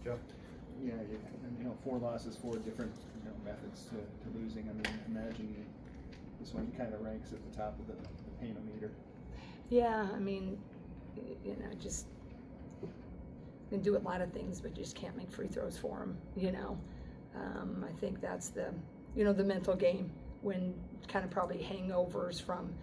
Joe? Yeah, four losses, four different methods to losing. I mean, imagine this one kind of ranks at the top of the pain-o-meter. Yeah, I mean, just can do a lot of things, but just can't make free throws for them. I think that's the mental game when kind of probably hangovers from,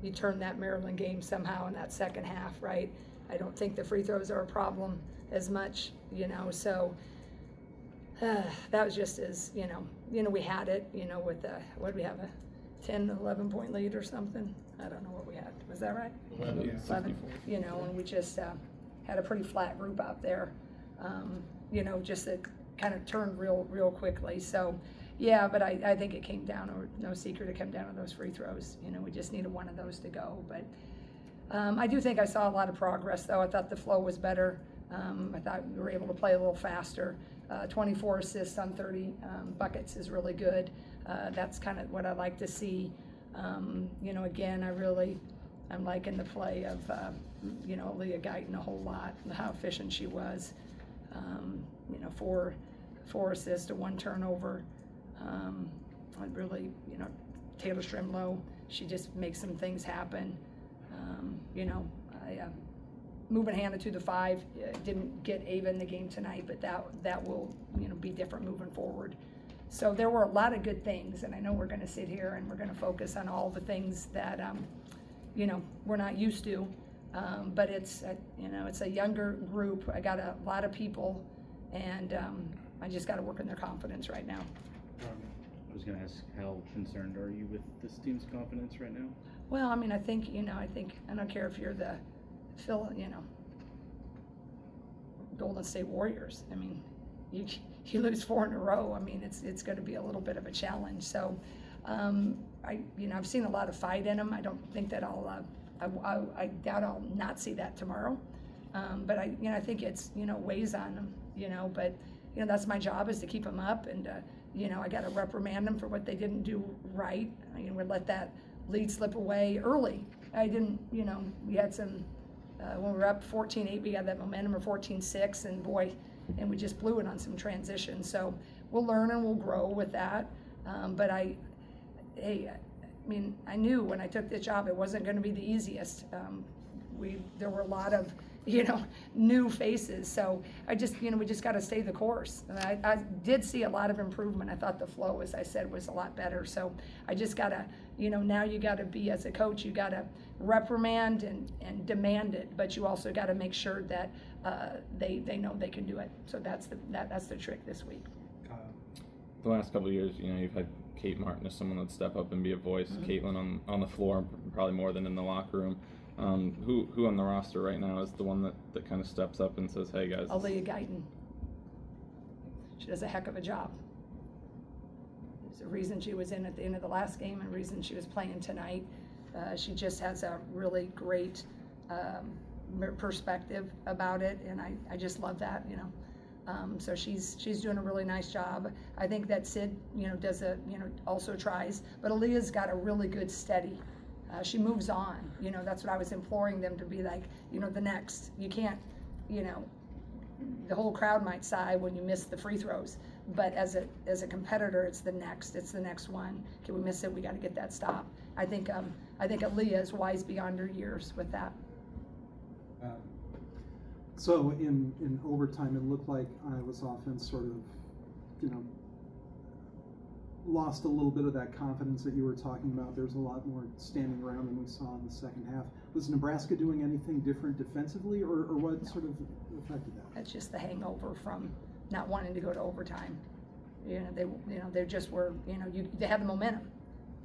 you turn that Maryland game somehow in that second half, right? I don't think the free throws are a problem as much, so that was just as, we had it, with what did we have, a 10, 11 point lead or something? I don't know what we had. Was that right? 11, and we just had a pretty flat group out there, just that kind of turned real quickly. So, yeah, but I think it came down, or no secret, it came down to those free throws. We just needed one of those to go. But I do think I saw a lot of progress, though. I thought the flow was better. I thought we were able to play a little faster. 24 assists on 30 buckets is really good. That's kind of what I like to see. Again, I'm liking the play of, Aaliyah Guyton a whole lot, how efficient she was. 4 assists to 1 turnover. I really, Taylor Strimlow, she just makes some things happen. Moving Hannah to the 5, didn't get Ava in the game tonight, but that will, be different moving forward. So there were a lot of good things, and I know we're going to sit here and we're going to focus on all the things that, we're not used to. But it's a younger group. I got a lot of people, and I just got to work on their confidence right now. I was going to ask, how concerned are you with this team's confidence right now? Well, I mean, I think I don't care if you're the Golden State Warriors. I mean, you lose 4 in a row. I mean, it's going to be a little bit of a challenge. So, I've seen a lot of fight in them. I don't think that I doubt I'll not see that tomorrow. But I think it's weighs on them. But that's my job, is to keep them up, and I got to reprimand them for what they didn't do right. We let that lead slip away early. I didn't, we had some, when we were up 14-8, we got that momentum, or 14-6, and we just blew it on some transition. So we'll learn and we'll grow with that. But I knew when I took this job it wasn't going to be the easiest. There were a lot of, new faces. So we just got to stay the course. And I did see a lot of improvement. I thought the flow, as I said, was a lot better. So I just got to, now you got to be, as a coach, you got to reprimand and demand it, but you also got to make sure that they know they can do it. So that's the trick this week. The last couple of years, you've had Kate Martin as someone that'd step up and be a voice. Mm-hmm. Caitlin on the floor, probably more than in the locker room. Who on the roster right now is the one that kind of steps up and says, "Hey guys"? Aaliyah Guyton. She does a heck of a job. There's a reason she was in at the end of the last game, and a reason she was playing tonight. She just has a really great perspective about it, and I just love that. So she's doing a really nice job. I think that Sid, does also tries, but Aaliyah's got a really good steady. She moves on. That's what I was imploring them to be like. The next. You can't. The whole crowd might sigh when you miss the free throws, but as a competitor, it's the next. It's the next one. Okay, we miss it. We got to get that stop. I think Aaliyah is wise beyond her years with that. So in overtime, it looked like Iowa's offense sort of, lost a little bit of that confidence that you were talking about. There's a lot more standing around than we saw in the second half. Was Nebraska doing anything different defensively, or what sort of affected that? That's just the hangover from not wanting to go to overtime. They just were, they had the momentum.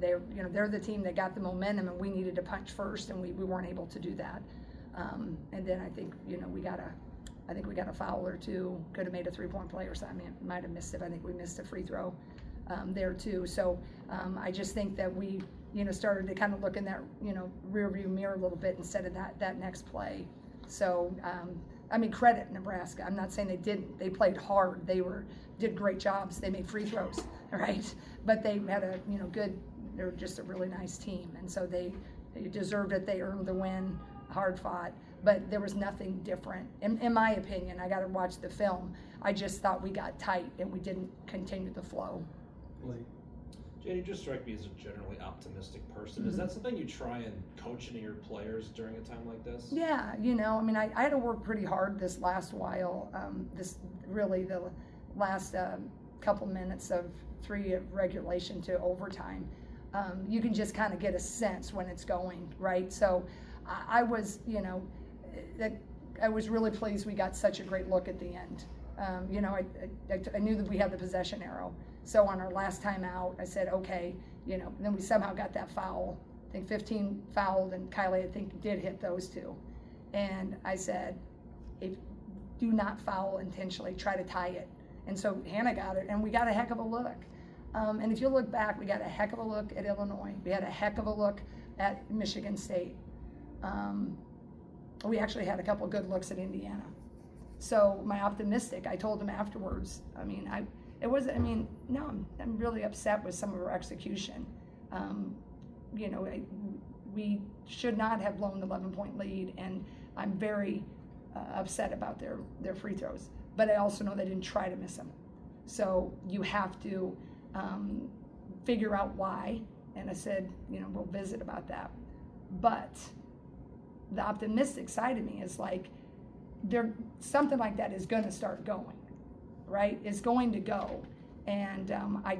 They're the team that got the momentum, and we needed to punch first, and we weren't able to do that. And then I think, we got a foul or two. Could have made a 3-point play or something. Might have missed it. I think we missed a free throw there too. So I just think that we, started to kind of look in that, rear view mirror a little bit instead of that next play. So credit Nebraska. I'm not saying they didn't. They played hard. They did great jobs. They made free throws, right? But they had a good. They're just a really nice team, and so they deserved it. They earned the win. hard fought, but there was nothing different. In my opinion, I got to watch the film. I just thought we got tight and we didn't continue the flow. Jan, you just strike me as a generally optimistic person. Is that something you try and coach into your players during a time like this? Yeah, you know, I mean, I had to work pretty hard this last while, the last couple minutes of 3 of regulation to overtime. You can just kind of get a sense when it's going, right? So I was, you know, I was really pleased we got such a great look at the end. You know, I knew that we had the possession arrow. So on our last time out, I said, okay, you know, and then we somehow got that foul. I think 15 fouled, and Kylie, I think, did hit those 2. And I said, do not foul intentionally, try to tie it. And so Hannah got it, and we got a heck of a look. And if you look back, we got a heck of a look at Illinois. We had a heck of a look at Michigan State. We actually had a couple good looks at Indiana. So my optimistic, I told him afterwards, I mean, I'm really upset with some of our execution. You know, we should not have blown the 11-point lead, and I'm very upset about their free throws. But I also know they didn't try to miss them. So you have to figure out why. And I said, you know, we'll visit about that. But the optimistic side of me is like, something like that is going to start going, right? It's going to go. And I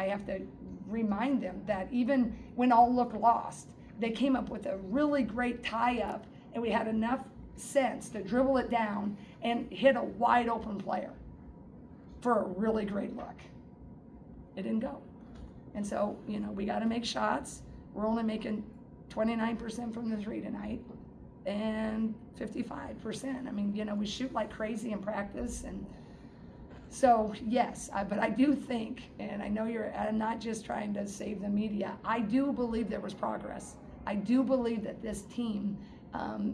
have to remind them that even when all looked lost, they came up with a really great tie-up, and we had enough sense to dribble it down and hit a wide open player for a really great look. It didn't go. And so, you know, we got to make shots. We're only making 29% from the 3 tonight and 55%. I mean, you know, we shoot like crazy in practice. And so, yes, but I do think, and I know I'm not just trying to save the media, I do believe there was progress. I do believe that this team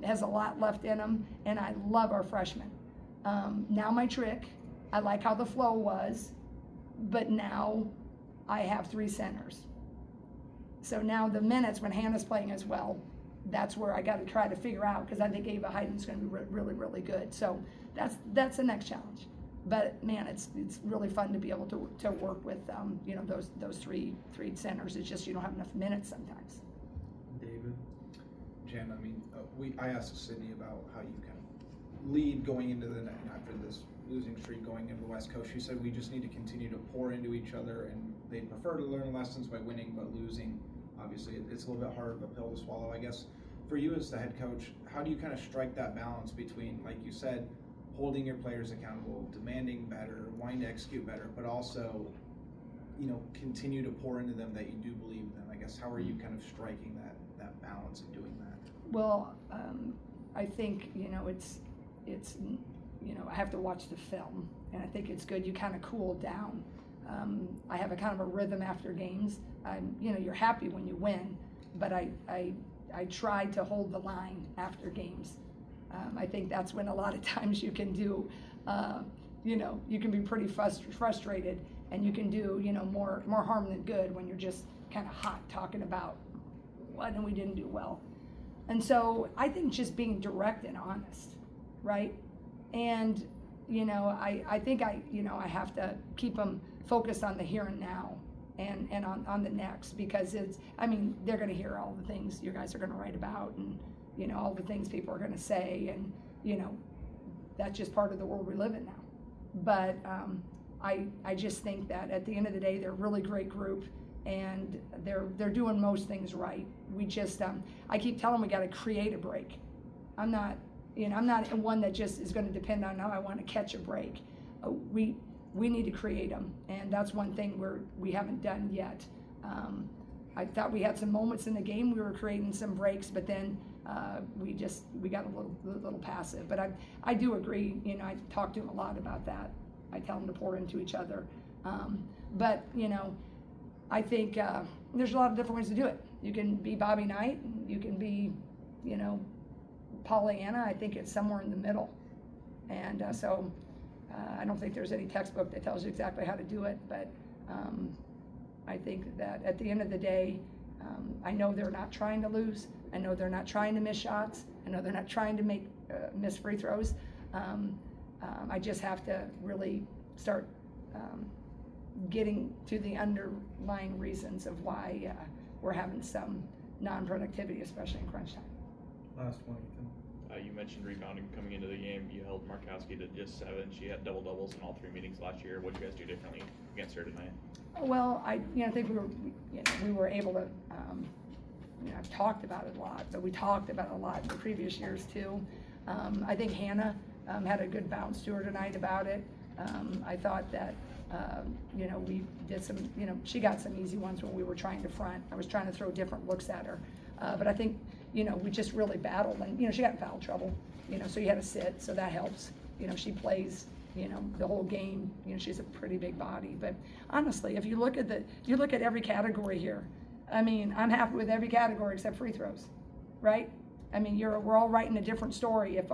has a lot left in them, and I love our freshmen. Now my trick, I like how the flow was, but now I have 3 centers. So now the minutes when Hannah's playing as well, that's where I got to try to figure out, because I think Ava Heiden's going to be really, really good. So that's the next challenge. But man, it's really fun to be able to work with you know, those three centers. It's just you don't have enough minutes sometimes. David? Jen, I mean, I asked Sydney about how you kind of lead going into the night after this losing streak going into the West Coast. She said we just need to continue to pour into each other, and they'd prefer to learn lessons by winning, but losing, obviously, it's a little bit harder of a pill to swallow. I guess for you as the head coach, how do you kind of strike that balance between, like you said, holding your players accountable, demanding better, wanting to execute better, but also, you know, continue to pour into them that you do believe in them? I guess how are you kind of striking that balance and doing that? Well, I think, you know, it's you know, I have to watch the film, and I think it's good you kind of cool down. I have a kind of a rhythm after games. You know, you're happy when you win, but I try to hold the line after games. I think that's when a lot of times you can do, you know, you can be pretty frustrated, and you can do, you know, more harm than good when you're just kind of hot talking about what and we didn't do well. And so I think just being direct and honest, right? And, you know, I think you know, I have to keep them focused on the here and now and on the next, because I mean, they're going to hear all the things you guys are going to write about, and, you know, all the things people are going to say, and, you know, that's just part of the world we live in now. But I just think that at the end of the day, they're a really great group, and they're doing most things right. We just I keep telling them we got to create a break. I'm not one that just is going to depend on how I want to catch a break. We need to create them, and that's one thing we haven't done yet. I thought we had some moments in the game we were creating some breaks, but then we got a little passive. But I do agree. You know, I talk to them a lot about that. I tell them to pour into each other. But you know, I think there's a lot of different ways to do it. You can be Bobby Knight, you can be, you know, Pollyanna. I think it's somewhere in the middle. And so I don't think there's any textbook that tells you exactly how to do it, but I think that at the end of the day, I know they're not trying to lose. I know they're not trying to miss shots. I know they're not trying to make miss free throws. I just have to really start getting to the underlying reasons of why we're having some non-productivity, especially in crunch time. Last one, Ethan. You mentioned rebounding coming into the game. You held Markowski to just 7. She had double doubles in all 3 meetings last year. What did you guys do differently against her tonight? Well, I think we were able to. I've talked about it a lot, but we talked about it a lot in the previous years too. I think Hannah had a good bounce to her tonight about it. I thought that we did some. She got some easy ones when we were trying to front. I was trying to throw different looks at her, but I think we just really battled, and she got in foul trouble. So you had to sit, so that helps. She plays. The whole game. She's a pretty big body. But honestly, if you look at every category here, I mean, I'm happy with every category except free throws, right? I mean, we're all writing a different story if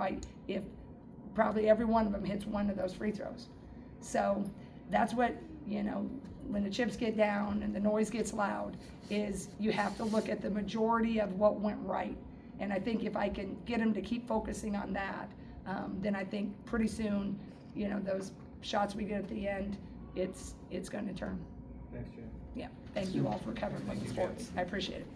probably every one of them hits one of those free throws. So that's what, when the chips get down and the noise gets loud, is you have to look at the majority of what went right. And I think if I can get them to keep focusing on that, then I think pretty soon, those shots we get at the end, it's going to turn. Thanks, Jay. Yeah, thank you all for covering my sports. I appreciate it.